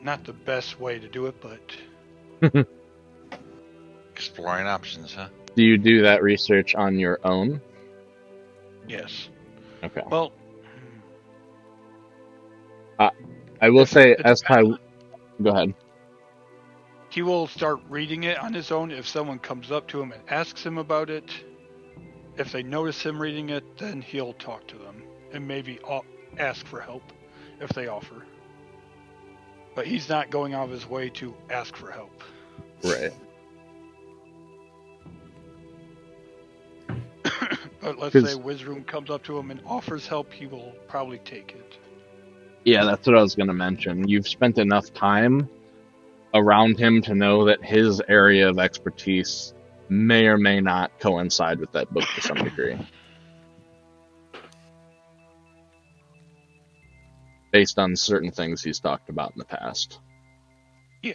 Not the best way to do it, but Exploring options, huh? Do you do that research on your own? yes. Okay. Well, I will say, it as depends. Go ahead. He will start reading it on his own if someone comes up to him and asks him about it. If they notice him reading it, then he'll talk to them and maybe ask for help if they offer. But he's not going out of his way to ask for help. Right. But let's say Wizroom comes up to him and offers help, he will probably take it. Yeah, that's what I was going to mention. You've spent enough time around him to know that his area of expertise may or may not coincide with that book to some degree. Based on certain things he's talked about in the past. Yeah.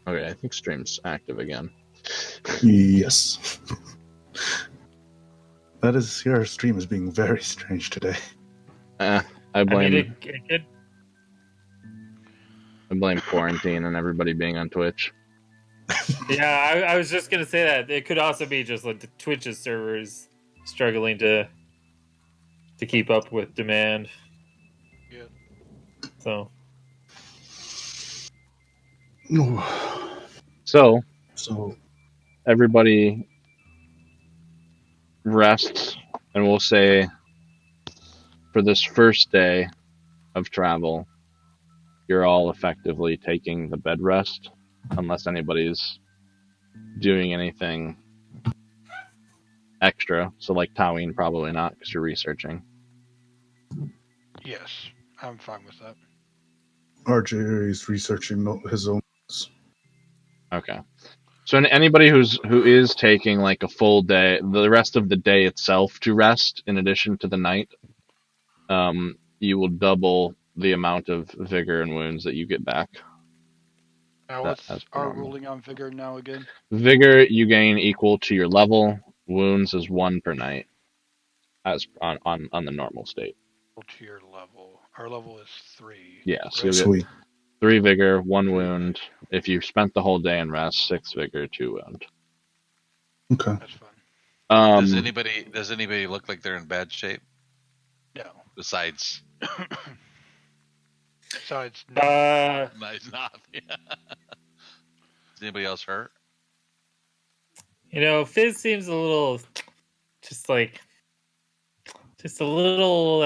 Okay, I think stream's active again. Yes. That is, your stream is being very strange today. I blame I mean, quarantine and everybody being on Twitch. yeah, I was just gonna say that it could also be just like the Twitch's servers struggling to keep up with demand. Yeah. So So everybody rests, and we'll say for this first day of travel, you're all effectively taking the bed rest, unless anybody's doing anything extra. So like Taween, probably not, because you're researching. Yes, I'm fine with that. RJ is researching his own. Okay. So anybody who is taking like a full day, the rest of the day itself to rest, in addition to the night, you will double the amount of vigor and wounds that you get back. Now, what's our ruling on vigor now again? Vigor you gain equal to your level. Wounds is 1 per night, as on the normal state. To your level. Our level is 3. Yeah, so right? you'll get 3 vigor, 1 wound. If you've spent the whole day in rest, 6 vigor, 2 wound. Okay. That's fine. Does anybody look like they're in bad shape? No. Besides Besides, nice enough. Yeah. Is anybody else hurt? Fizz seems a little, just a little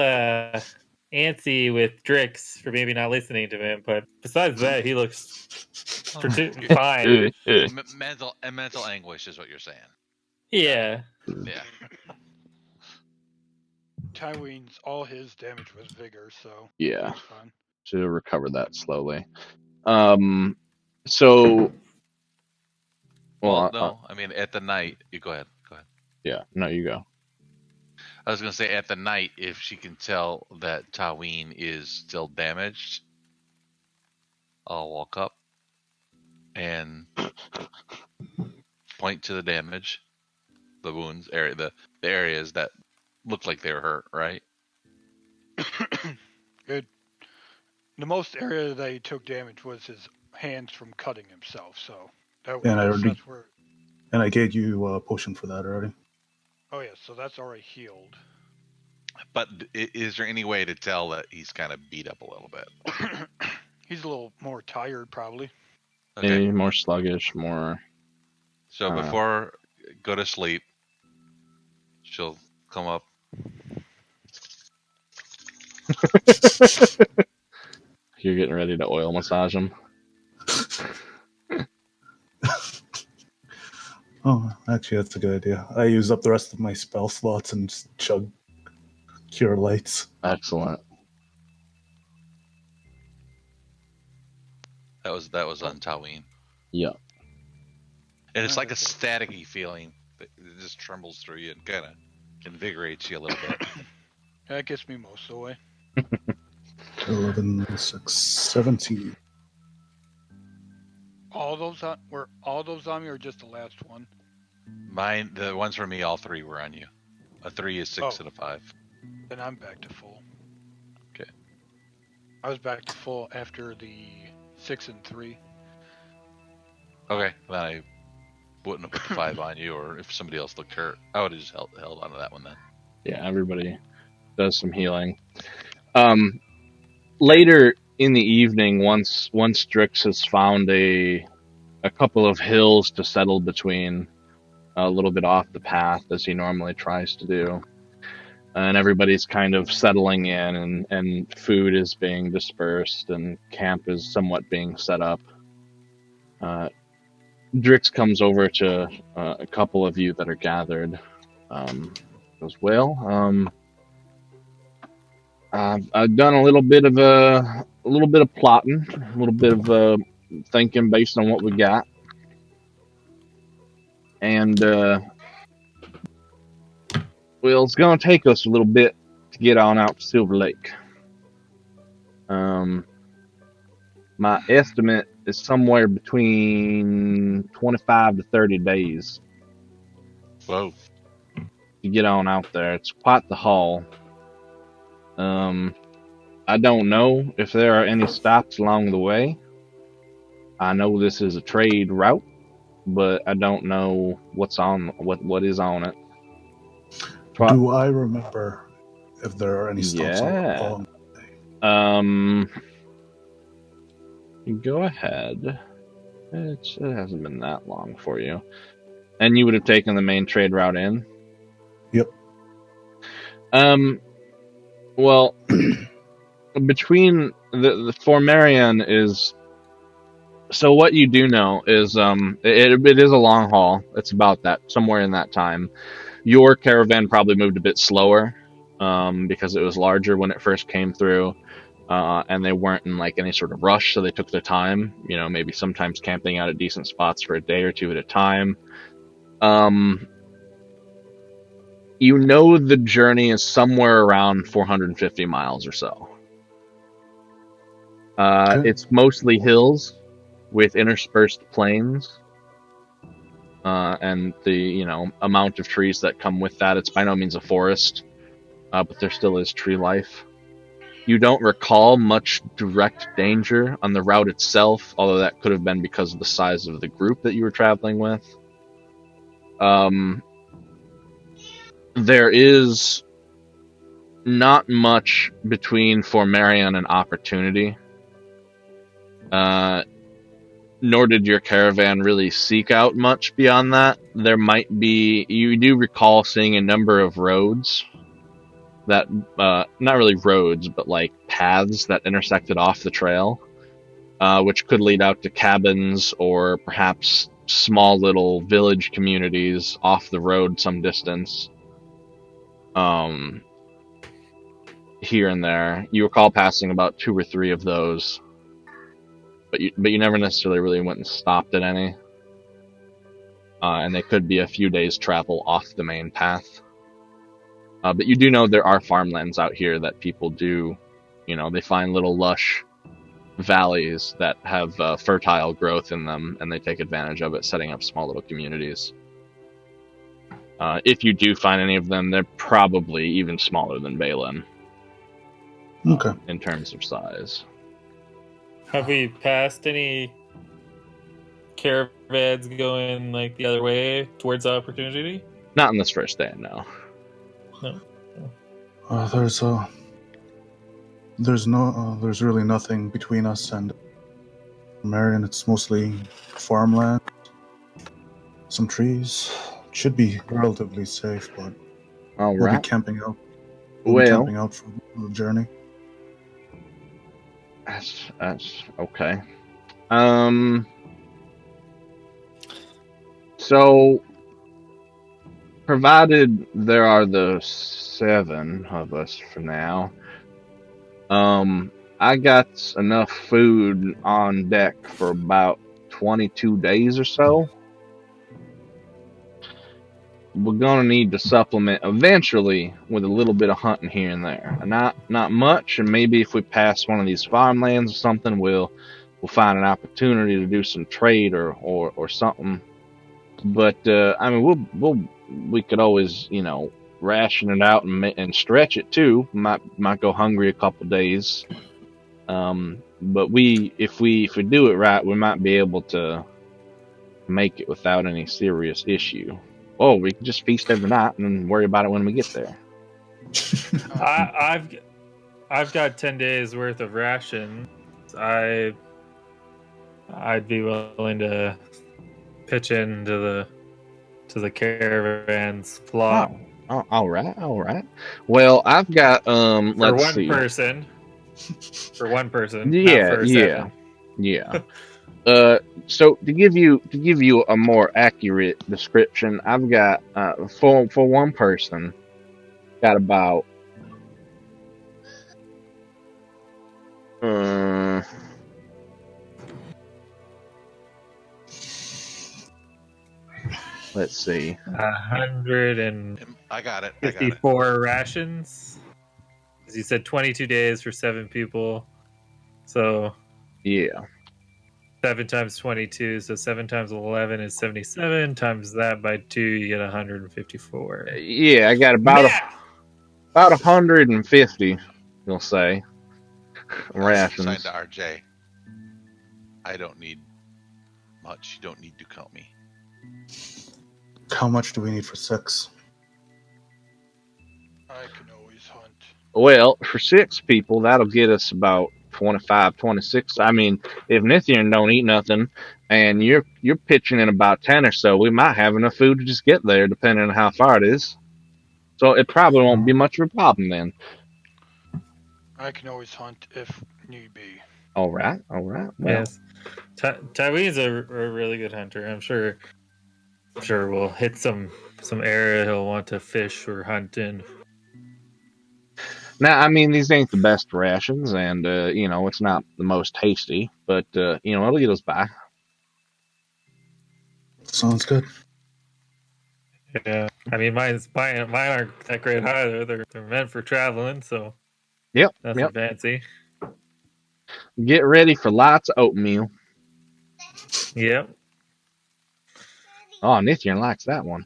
antsy with Drix for maybe not listening to him. But besides that, he looks fine. mental anguish is what you're saying. Yeah. Yeah. Tyween's all his damage was vigor, so yeah, that's fine. To recover that slowly. So. Well, no. I mean, at the night, you go ahead. Yeah, no, you go. I was going to say at the night, if she can tell that Taween is still damaged, I'll walk up and point to the damage, the wounds area, the areas that looked like they were hurt, right? Good. The most area that he took damage was his hands from cutting himself, so that's where. And I gave you a potion for that already. Oh yeah, so that's already healed. But is there any way to tell that he's kind of beat up a little bit? He's a little more tired, probably. Okay. Maybe more sluggish, more. So before go to sleep, she'll come up. You're getting ready to oil massage him. Oh, actually, that's a good idea. I use up the rest of my spell slots and just chug Cure Lights. Excellent. That was on Taween. Yeah. And it's like a staticky feeling that it just trembles through you and kind of invigorates you a little bit. That gets me most of the way. 11, 6, 17. Were all those on me, or just the last one? Mine, the ones for me, all 3 were on you. A 3 is 6 and a 5. Then I'm back to full. Okay. I was back to full after the 6 and 3. Okay, then I wouldn't have put the 5 on you, or if somebody else looked hurt, I would have just held on to that one then. Yeah, everybody does some healing. Later in the evening, once Strix has found a couple of hills to settle between, a little bit off the path as he normally tries to do, and everybody's kind of settling in, and food is being dispersed, and camp is somewhat being set up. Drix comes over to a couple of you that are gathered. Goes, well, I've done a little bit of plotting, a little bit of thinking based on what we got, and well, it's gonna take us a little bit to get on out to Silver Lake. My estimate is somewhere between 25 to 30 days Whoa. to get on out there. It's quite the haul. I don't know if there are any stops along the way. I know this is a trade route, but I don't know what is on it. Do I remember if there are any stops Yeah. along? Go ahead. It hasn't been that long for you. And you would have taken the main trade route in? Yep. Well, between the Formarian is... So what you do know is it is a long haul. It's about that, somewhere in that time. Your caravan probably moved a bit slower because it was larger when it first came through. And they weren't in like any sort of rush, so they took their time. You know, maybe sometimes camping out at decent spots for a day or two at a time. You know, the journey is somewhere around 450 miles or so. Okay. It's mostly hills with interspersed plains, and the amount of trees that come with that. It's by no means a forest, but there still is tree life. You don't recall much direct danger on the route itself, although that could have been because of the size of the group that you were traveling with. There is not much between Formarian and Opportunity, nor did your caravan really seek out much beyond that. There might be... You do recall seeing a number of roads that, not really roads, but like paths that intersected off the trail, which could lead out to cabins or perhaps small little village communities off the road some distance. Here and there. You recall passing about 2 or 3 of those, but you never necessarily really went and stopped at any. And they could be a few days travel off the main path. But you do know there are farmlands out here that people do, they find little lush valleys that have fertile growth in them, and they take advantage of it, setting up small little communities. If you do find any of them, they're probably even smaller than Balin. Okay. In terms of size. Have we passed any caravans going like the other way towards Opportunity? Not on this first day, no. No. There's really nothing between us and Marion. It's mostly farmland, some trees. It should be relatively safe, but All we'll right. be camping out. Well, be camping out for the journey. That's okay. So, provided there are the 7 of us for now, I got enough food on deck for about 22 days or so. We're gonna need to supplement eventually with a little bit of hunting here and there. Not much, and maybe if we pass one of these farmlands or something, we'll find an opportunity to do some trade or something. But I mean, we could always ration it out and stretch it too. Might go hungry a couple days. But if we do it right, we might be able to make it without any serious issue. Oh, we can just feast every night and worry about it when we get there. I've got 10 days worth of rations. I'd be willing to pitch into the caravan's plot Oh, all right. Well, I've got for let's one see. person. For one person, Yeah, not for yeah, 7. yeah. So to give you a more accurate description, I've got for one person, got about let's see. 154 I got it. rations. As you said, 22 days for 7 people. So Yeah. 7 times 22, so 7 times 11 is 77. Times that by 2, you get 154. Yeah, I got about 150, you'll say, Signed rations. to RJ. I don't need much. You don't need to count me. How much do we need for 6? I can always hunt. Well, for 6 people, that'll get us about 25, 26. I mean, if Nithian don't eat nothing, and you're pitching in about 10 or so, we might have enough food to just get there, depending on how far it is. So it probably won't be much of a problem then. I can always hunt if need be. All right. Well, Yes, Tyween's a really good hunter. I'm sure we'll hit some area he'll want to fish or hunt in. now, I mean, these ain't the best rations, and it's not the most tasty, but it'll get us by. Sounds good. Yeah, I mean, mine aren't that great either. They're meant for traveling, so Yep. nothing fancy. Get ready for lots of oatmeal. Yep. Oh, Nithian likes that one.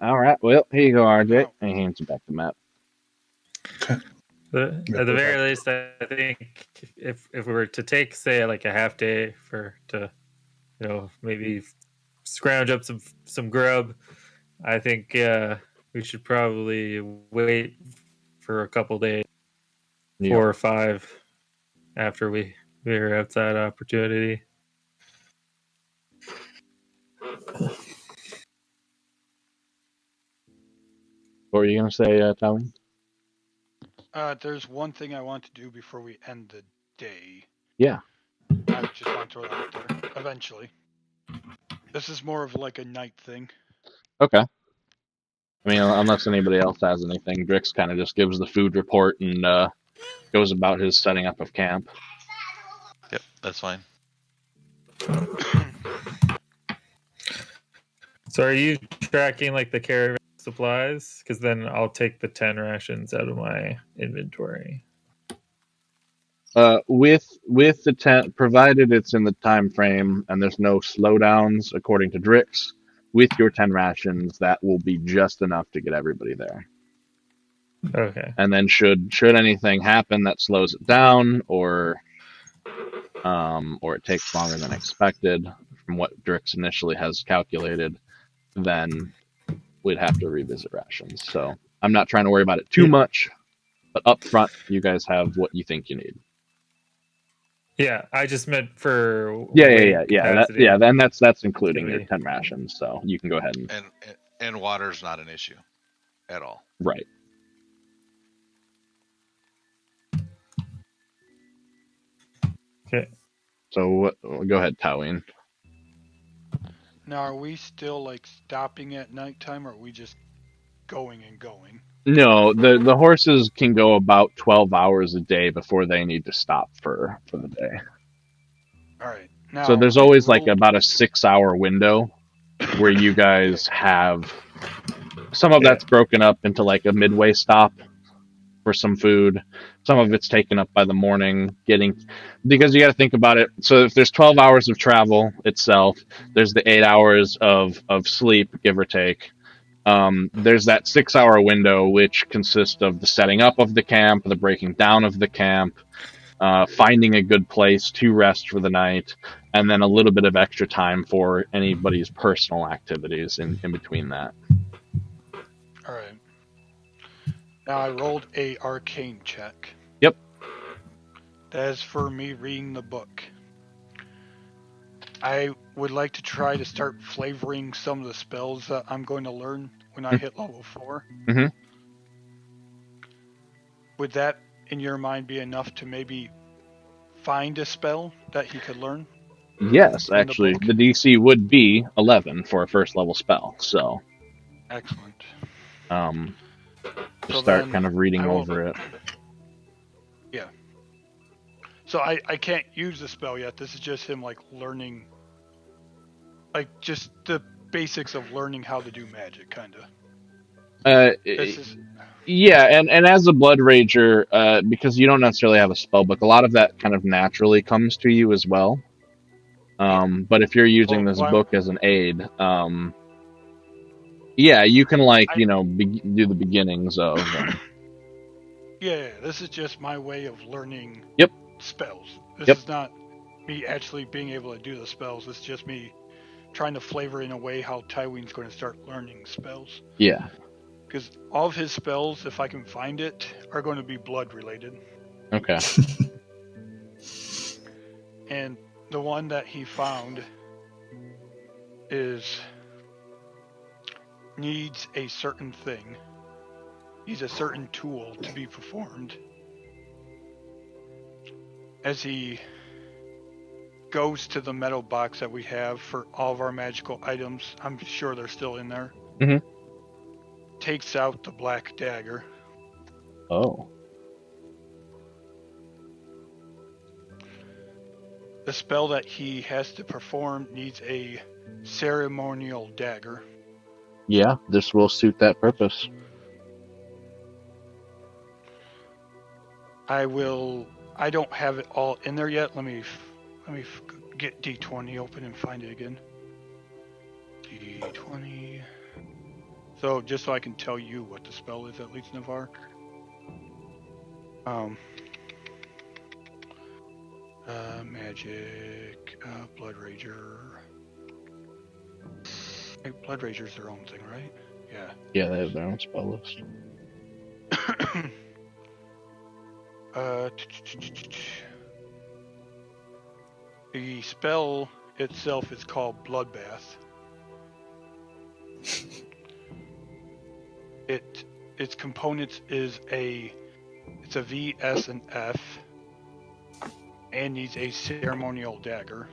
All right. Well, here you go, RJ. And he hands you back the map. Okay. At the very least, I think if we were to take, say, like a half day to maybe scrounge up some grub, I think we should probably wait for a couple days, 4 or 5, after we figure out that opportunity. What were you gonna say, Tommy? There's one thing I want to do before we end the day. Yeah. I just want to throw that out there. Eventually. This is more of like a night thing. Okay. I mean, unless anybody else has anything, Drix kind of just gives the food report and goes about his setting up of camp. Yep, that's fine. So are you tracking like the caravan supplies? Because then I'll take the 10 rations out of my inventory. With the tent, provided it's in the time frame and there's no slowdowns, according to Drix, with your 10 rations, that will be just enough to get everybody there. Okay. And then should anything happen that slows it down, or it takes longer than expected from what Drix initially has calculated, then we'd have to revisit rations. So I'm not trying to worry about it too much, but up front, you guys have what you think you need. Yeah, I just meant for Yeah. capacity. Then that's including your 10 rations, so you can go ahead and water's not an issue at all. Right. Okay. So go ahead, Tyween. Now, are we still like stopping at nighttime, or are we just going and going? No, the horses can go about 12 hours a day before they need to stop for the day. All right. Now, So there's always like about a 6-hour window where you guys have some of that's broken up into like a midway stop for some food, some of it's taken up by the morning because you got to think about it. So if there's 12 hours of travel itself, there's the 8 hours of sleep, give or take. There's that 6 hour window, which consists of the setting up of the camp, the breaking down of the camp, finding a good place to rest for the night, and then a little bit of extra time for anybody's personal activities in between that. All right. Now I rolled a arcane check. Yep. That is for me reading the book. I would like to try to start flavoring some of the spells that I'm going to learn when I hit level 4. Mhm. Would that, in your mind, be enough to maybe find a spell that he could learn? Yes, In the actually, book? the DC would be 11 for a first level spell. So, Excellent. um, just So start then kind of reading I will. over it. Yeah. So I can't use the spell yet. This is just him like learning, like just the basics of learning how to do magic, kind of. This is Yeah, and as a Blood Rager, because you don't necessarily have a spell book, a lot of that kind of naturally comes to you as well. yeah. But if you're using this Well, book as an aid, yeah, you can I, do the beginnings of. yeah. This is just my way of learning Yep. spells. This Yep. is not me actually being able to do the spells. It's just me trying to flavor in a way how Tywin's going to start learning spells. Yeah. Because all of his spells, if I can find it, are going to be blood related. Okay. And the one that he found needs a certain thing. Needs a certain tool to be performed. As he goes to the metal box that we have for all of our magical items, I'm sure they're still in there. Mhm. Takes out the black dagger. Oh. The spell that he has to perform needs a ceremonial dagger. Yeah, this will suit that purpose. I don't have it all in there yet. Let me get D20 open and find it again. D20. So just so I can tell you what the spell is, at least, Navarre. Magic, Blood Rager. Hey, Blood Rager's their own thing, right? Yeah. Yeah, they have their own spell list. The spell itself is called Bloodbath. Its components is it's a V, S, and F, and needs a ceremonial dagger.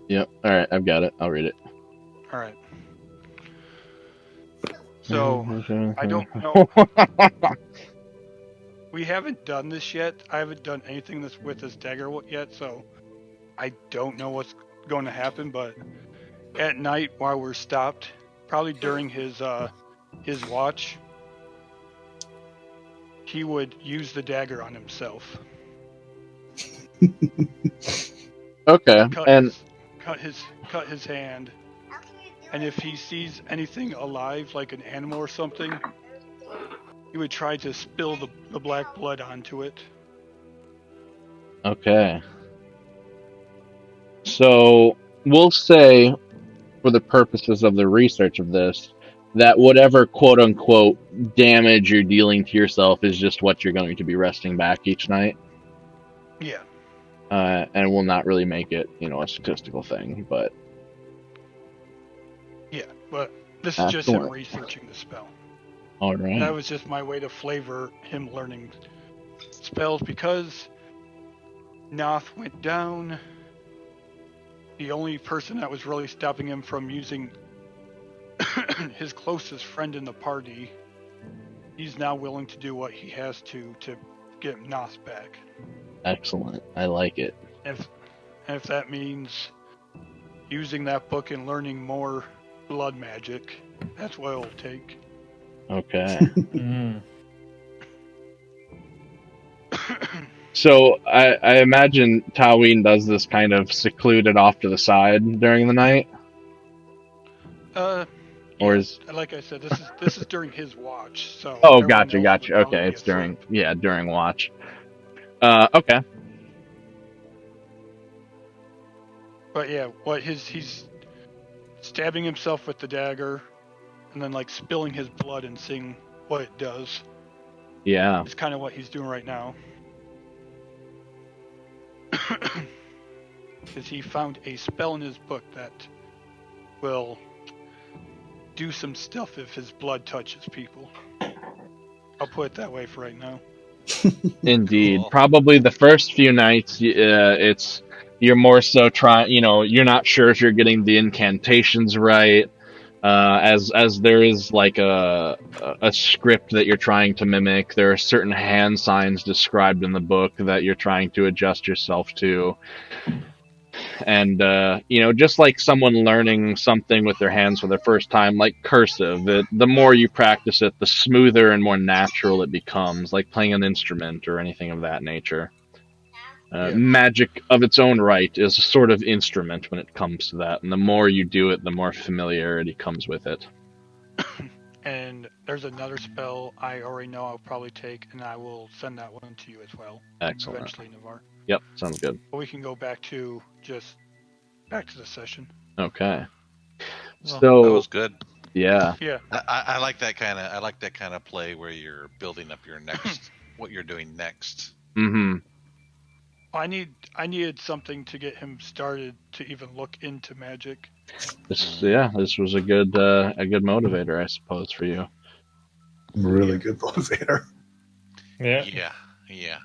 Yep. All right, I've got it. I'll read it. All right. So I don't know. We haven't done this yet. I haven't done anything with this dagger yet, so I don't know what's going to happen. But at night, while we're stopped, probably during his watch, he would use the dagger on himself. Okay. Cut his hand, and if he sees anything alive, like an animal or something, he would try to spill the black blood onto it. Okay. So we'll say, for the purposes of the research of this, that whatever quote unquote damage you're dealing to yourself is just what you're going to be resting back each night. Yeah. And will not really make it, a statistical thing, but. Yeah, but this is just him researching the spell. All right. That was just my way to flavor him learning spells, because Noth went down. The only person that was really stopping him from using his closest friend in the party, he's now willing to do what he has to get Noth back. Excellent. I like it. If that means using that book and learning more blood magic, that's what it'll take. Okay. So I imagine Taween does this kind of secluded off to the side during the night, Or or is? like I said, this is during his watch, so Oh, everyone gotcha, else would gotcha. probably Okay, be it's asleep. during watch. Okay. But yeah, he's stabbing himself with the dagger, and then like spilling his blood and seeing what it does. Yeah. It's kind of what he's doing right now. Because he found a spell in his book that will do some stuff if his blood touches people. I'll put it that way for right now. Indeed. Cool. Probably the first few nights, it's you're more so trying. You're not sure if you're getting the incantations right. As there is like a script that you're trying to mimic. There are certain hand signs described in the book that you're trying to adjust yourself to. And just like someone learning something with their hands for the first time, like cursive, the more you practice it, the smoother and more natural it becomes, like playing an instrument or anything of that nature. Yeah. Magic of its own right is a sort of instrument when it comes to that, and the more you do it, the more familiarity comes with it. And there's another spell I already know I'll probably take, and I will send that one to you as well. Excellent. Eventually, Navar. Yep, sounds good. But we can go back to the session. Okay. Well, So that was good. yeah, Yeah. I like that kind of. I like that kind of play where you're building up your next, what you're doing next. mm-hmm. I needed something to get him started to even look into magic. This was a good motivator, I suppose, for you. Really good motivator. Yeah. Yeah.